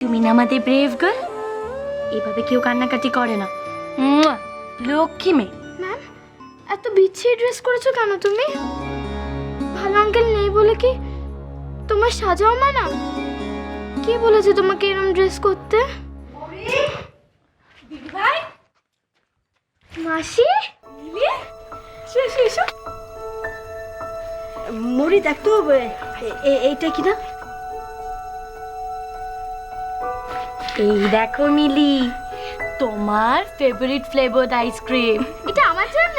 তুমি না আমাদের ব্রেভ গার্ল, এভাবে কেউ কান্নাকাটি করে না। লক্ষ্মী মেয়ে। ম্যাম, এত বিচ্ছিরি ড্রেস করেছো কেন তুমি? ভালো আঙ্কেল নেই বলে কি তোমার সাজাও মানা? কে বলেছে তোমাকে এরকম ড্রেস করতে? ভাই মাসি, মরি দেখ তো, এইটা কি না? এই দেখো মিলি, তোমার ফেভারিট ফ্লেভারড আইসক্রিম। এটা আমার জন্য?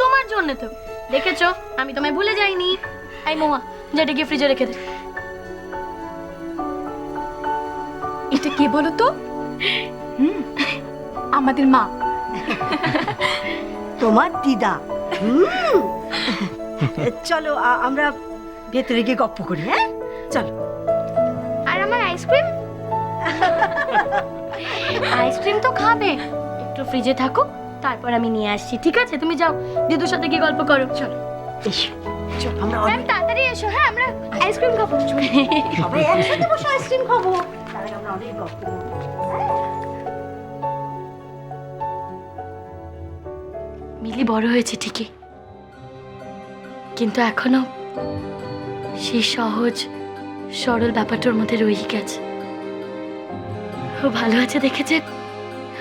তোমার জন্য তো, দেখেছো আমি তোমায় ভুলে যাইনি। এই মোয়া, যেটা গিয়ে ফ্রিজে রেখে দে। এটা কে বলো তো? আমাদের মা। তোমার দিদা। চলো আমরা ভেতরে গিয়ে গপ্প করি। হ্যাঁ চলো। আর আমার আইসক্রিম? আইসক্রিম তো খাবে, একটু ফ্রিজে থাকো, তারপর আমি নিয়ে আসছি। ঠিক আছে, তুমি যাও দিদুর সাথে গিয়ে গল্প করো। চলো এসো, চলো আমরা ম্যাম তাড়াতাড়ি এসো। হ্যাঁ, আমরা আইসক্রিম খাবো। সবাই একসাথে বসে আইসক্রিম খাবো, তার আগে আমরা অনেক গপ্প করবো। মিলি বড় হয়েছে ঠিকই, কিন্তু এখনো সেই সহজ সরল ব্যাপারটার মধ্যে রয়ে গেছে। ও ভালো আছে দেখেছে,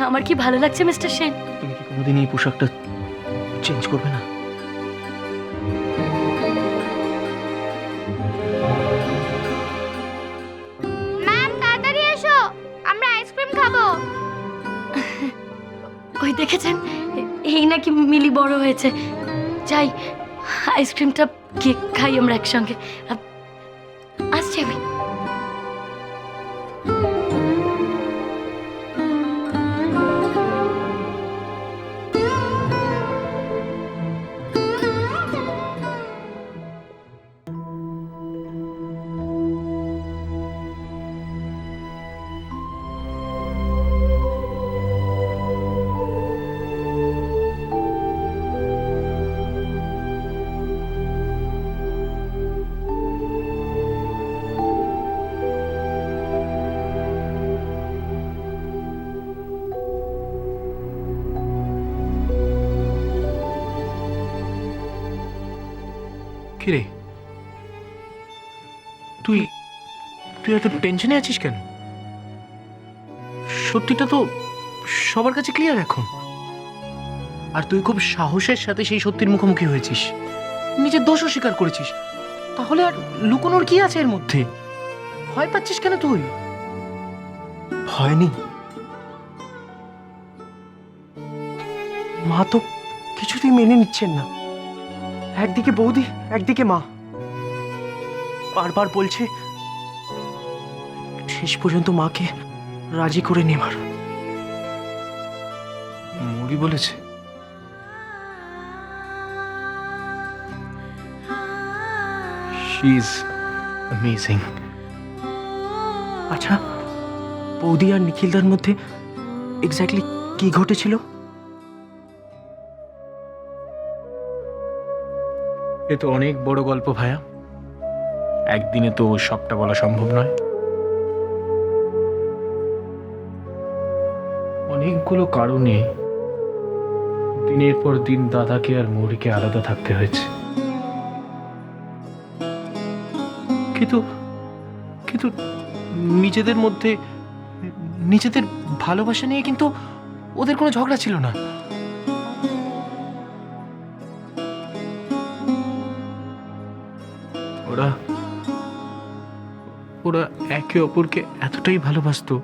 আমার কি ভালো লাগছে মিস্টার সেন। তুমি কি কোনোদিন এই পোশাকটা চেঞ্জ করবে না? ম্যাম তাড়াতাড়ি এসো, আমরা আইসক্রিম খাবো। ওই দেখেছেন, এই নাকি মিলি বড় হয়েছে। যাই আইসক্রিমটা কেক খাই আমরা একসঙ্গে। আসছি আমি। কিরে, তুই তুই এত টেনশনে আছিস কেন? সত্যিটা তো সবার কাছে ক্লিয়ার এখন। আর তুই খুব সাহসের সাথে সেই সত্যির মুখোমুখি হয়েছিস, নিজের দোষও স্বীকার করেছিস। তাহলে আর লুকোনোর কি আছে এর মধ্যে? ভয় পাচ্ছিস কেন তুই? ভয় নেই। মা তো কিছুতেই মেনে নিচ্ছেন না। একদিকে বৌদি, একদিকে মা। বারবার বলছে শেষ পর্যন্ত মাকে রাজি করে নেবার। মুড়ি বলেছে? She is amazing. আচ্ছা, বৌদি আর নিখিলদার মধ্যে এক্স্যাক্টলি কি ঘটেছিল? এ তো অনেক বড় গল্প ভায়া, একদিনে তো সবটা বলা সম্ভব নয়। অনেকগুলো কারণে দিনের পর দিন দাদাকে আর মৌরিকে আলাদা থাকতে হয়েছে। কিন্তু কিন্তু নিজেদের মধ্যে নিজেদের ভালোবাসা নিয়ে কিন্তু ওদের কোনো ঝগড়া ছিল না। ওরা ওরা একে অপরকে এতটাই ভালোবাসতো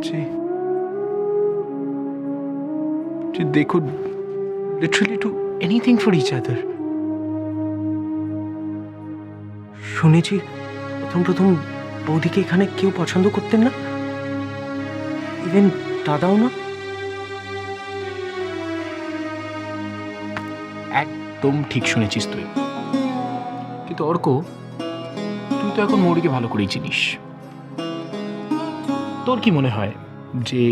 যে they could literally do anything for each other. শুনেছি প্রথম বৌদিকে এখানে কেউ পছন্দ করতেন না, ইভেন দাদাও না। একদম ঠিক শুনেছিস তুই। কিন্তু অর্ক, তুই তো এখন মৌরিকে ভালো করেই চিনিস। তোর কি মনে হয় যে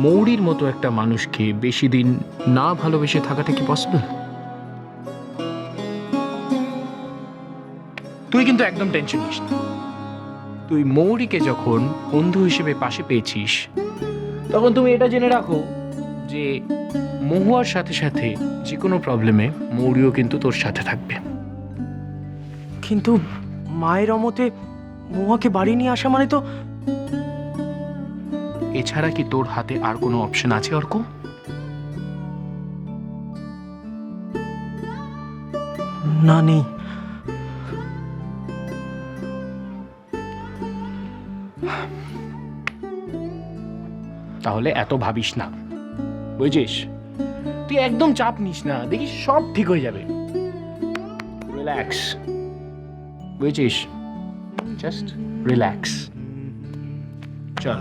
মৌরির মতো একটা মানুষকে বেশি দিন না ভালোবেসে থাকাটা কি পসিবল? তুই কিন্তু একদম টেনশন নিস না। তুই মৌরিকে যখন বন্ধু হিসেবে পাশে পেয়েছিস, তখন তুমি এটা জেনে রাখো যে মহুয়ার সাথে সাথে যে কোনো প্রবলেমে মৌরিও কিন্তু তোর সাথে থাকবে। কিন্তু মায়ের অমতে মহুয়াকে বাড়ি নিয়ে আসা মানে তো এছাড়া কি তোর হাতে আর কোনো অপশন আছে অর্ক? না, নেই। তাহলে এত ভাবিস না, বুঝছিস? তুই একদম চাপ নিস না, দেখিস সব ঠিক হয়ে যাবে। রিল্যাক্স, বুঝছিস? Just relax. চল।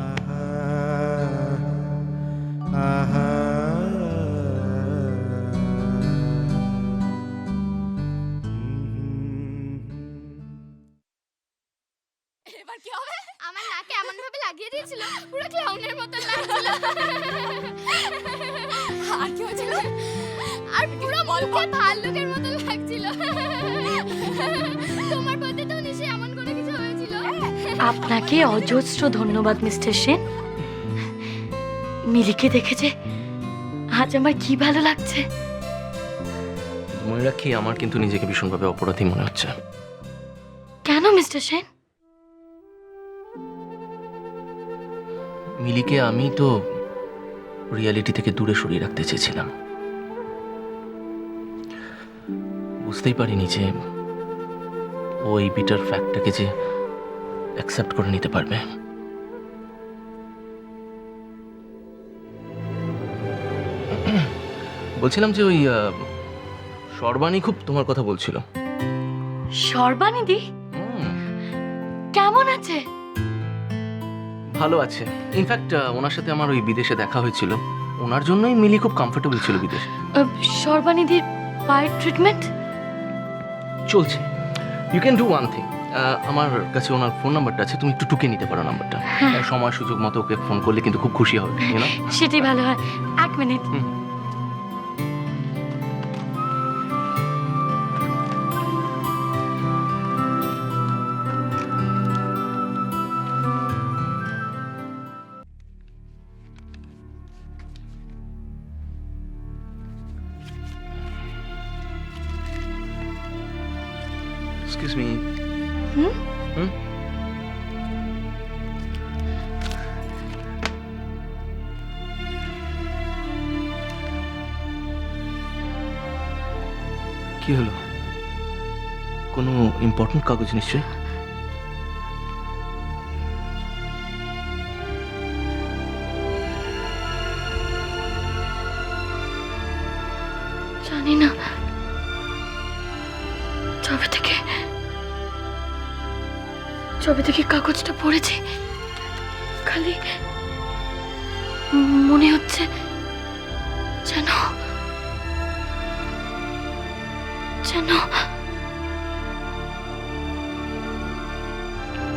এবার কি হবে? আমার নাকে এমন ভাবে লাগিয়ে দিয়েছিল পুরো ক্লাউনের মতো লাগছিল। আর কি হয়েছিল? আর পুরো মুখে ভাল্লুকের মতো লাগছিল। তোমার প্রতি তো নিশ্চয়ই এমন কোনো কিছু হয়েছিল। আপনাকে অজস্র ধন্যবাদ মিস্টার সেন। মিলিকে দেখেছে আজ আমার কি ভালো লাগছে। মনে রাখি, আমার কিন্তু নিজেকে ভীষণভাবে অপরাধী মনে হচ্ছে। কেন মিস্টার সেন? মিলিকে আমি তো রিয়ালিটি থেকে দূরে সরিয়ে রাখতে চেয়েছিলাম। বুঝতেই পারিনি যে ওই বিটার ফ্যাক্টটাকে যে অ্যাকসেপ্ট করে নিতে পারবে। বলছিলাম যে ওই সর্বাণী খুব তোমার কথা বলছিল। সর্বানিধি কেমন আছে? ভালো আছে। ইনফ্যাক্ট ওনার সাথে আমার ওই বিদেশে দেখা হয়েছিল, ওনার জন্যই মিলি খুব কমফোর্টেবল ছিল বিদেশে। সর্বানিধির পায়ের ট্রিটমেন্ট চলছে। You can do one thing, আমার কাছে ওনার ফোন নাম্বারটা আছে, তুমি একটু টুকে নিতে পারো নাম্বারটা। সময় সুযোগ মতো ওকে ফোন করলে কিন্তু খুব খুশি হবে, you know? সেটাই ভালো হয়। এক মিনিট। Excuse me. কি হলো? কোনো ইম্পর্টেন্ট কাগজ নিশ্চয়? জানি না, যবে থেকে কাগজটা পড়েছি খালি মনে হচ্ছে যেন যেন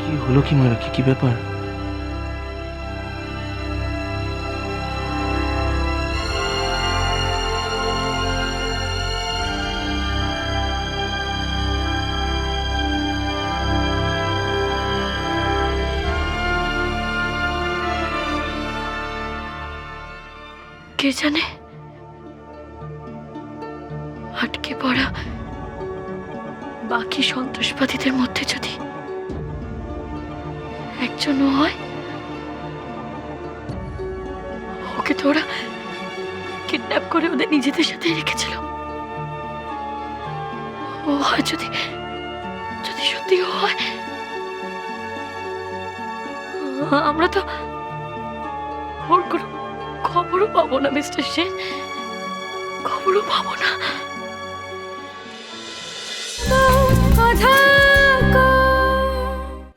কি হলো কি মারা, কি ব্যাপার? কে জানে, আটকে পড়া বাকি সন্ত্রাসবাদীদের মধ্যে যদি একজনও হয়, ওকে তো ওরা কিডন্যাপ করে ওদের নিজেদের সাথে রেখেছিল। ও হয় যদি যদি সত্যি হয়, আমরা তো ওর কোনো খবরও পাবো না মিস্টার সেন, খবরও পাবো না।